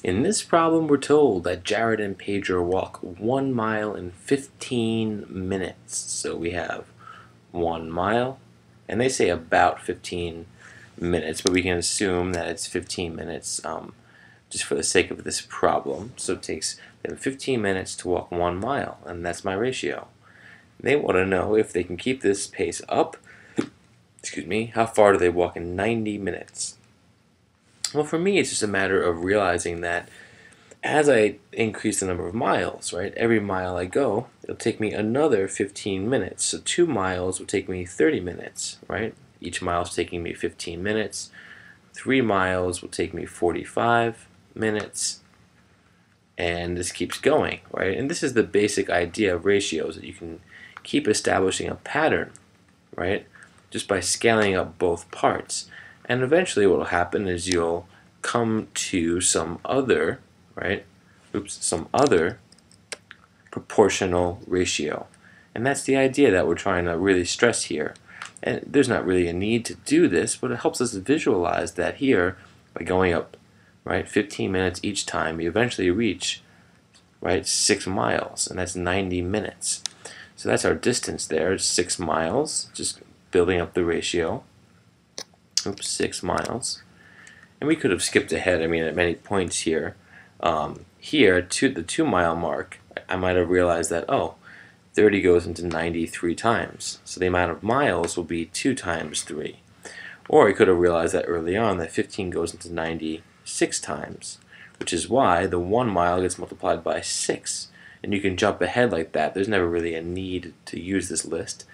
In this problem, we're told that Jared and Pedro walk 1 mile in 15 minutes. So we have 1 mile, and they say about 15 minutes, but we can assume that it's 15 minutes just for the sake of this problem. So it takes them 15 minutes to walk 1 mile, and that's my ratio. They want to know if they can keep this pace up, how far do they walk in 90 minutes? Well, for me, it's just a matter of realizing that as I increase the number of miles, right, every mile I go, it'll take me another 15 minutes. So 2 miles will take me 30 minutes, right? Each mile is taking me 15 minutes. 3 miles will take me 45 minutes. And this keeps going, right? And this is the basic idea of ratios, that you can keep establishing a pattern, right, just by scaling up both parts. And eventually what will happen is you'll come to some other, some other proportional ratio. And that's the idea that we're trying to really stress here. And there's not really a need to do this, but it helps us visualize that here, by going up, 15 minutes each time, you eventually reach, 6 miles, and that's 90 minutes. So that's our distance there, 6 miles, just building up the ratio. 6 miles. And we could have skipped ahead, at many points here. Here, to the 2 mile mark, I might have realized that, 30 goes into 90 3 times. So the amount of miles will be 2 times 3. Or I could have realized that early on that 15 goes into 90 6 times, which is why the 1 mile gets multiplied by 6. And you can jump ahead like that. There's never really a need to use this list,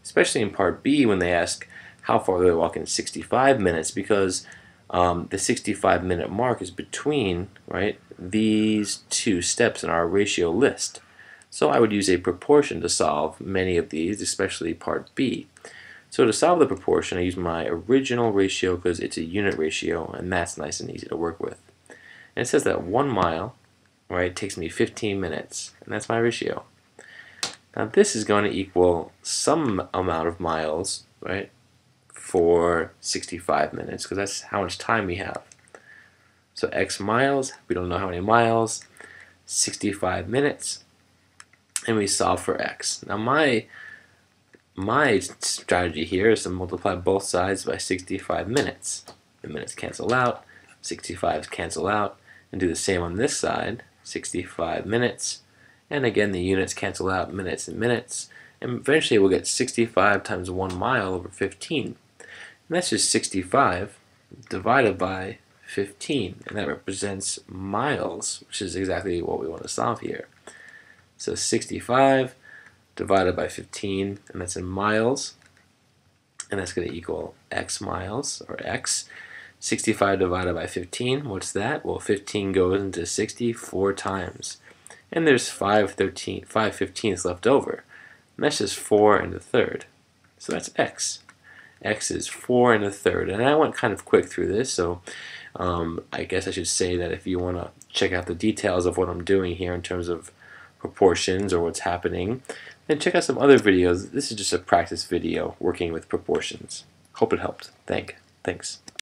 especially in part B when they ask how far do they walk in 65 minutes, because the 65-minute mark is between these two steps in our ratio list. So I would use a proportion to solve many of these, especially part B. So to solve the proportion, I use my original ratio because it's a unit ratio, and that's nice and easy to work with. And it says that 1 mile takes me 15 minutes, and that's my ratio. Now this is going to equal some amount of miles, for 65 minutes, because that's how much time we have. So x miles, we don't know how many miles, 65 minutes, and we solve for x. Now my strategy here is to multiply both sides by 65 minutes. The minutes cancel out, 65s cancel out, and do the same on this side, 65 minutes, and again the units cancel out, minutes and minutes, and eventually we'll get 65 times 1 mile over 15. And that's just 65 divided by 15, and that represents miles, which is exactly what we want to solve here. So 65 divided by 15, and that's in miles, and that's going to equal x miles, or x. 65 divided by 15, what's that? Well, 15 goes into 60 4 times, and there's 5 15ths left over, and that's just 4 and a third. So that's x. X is 4 and a third, and I went kind of quick through this, so I guess I should say that if you want to check out the details of what I'm doing here in terms of proportions or what's happening, then check out some other videos. This is just a practice video working with proportions. Hope it helped. Thanks.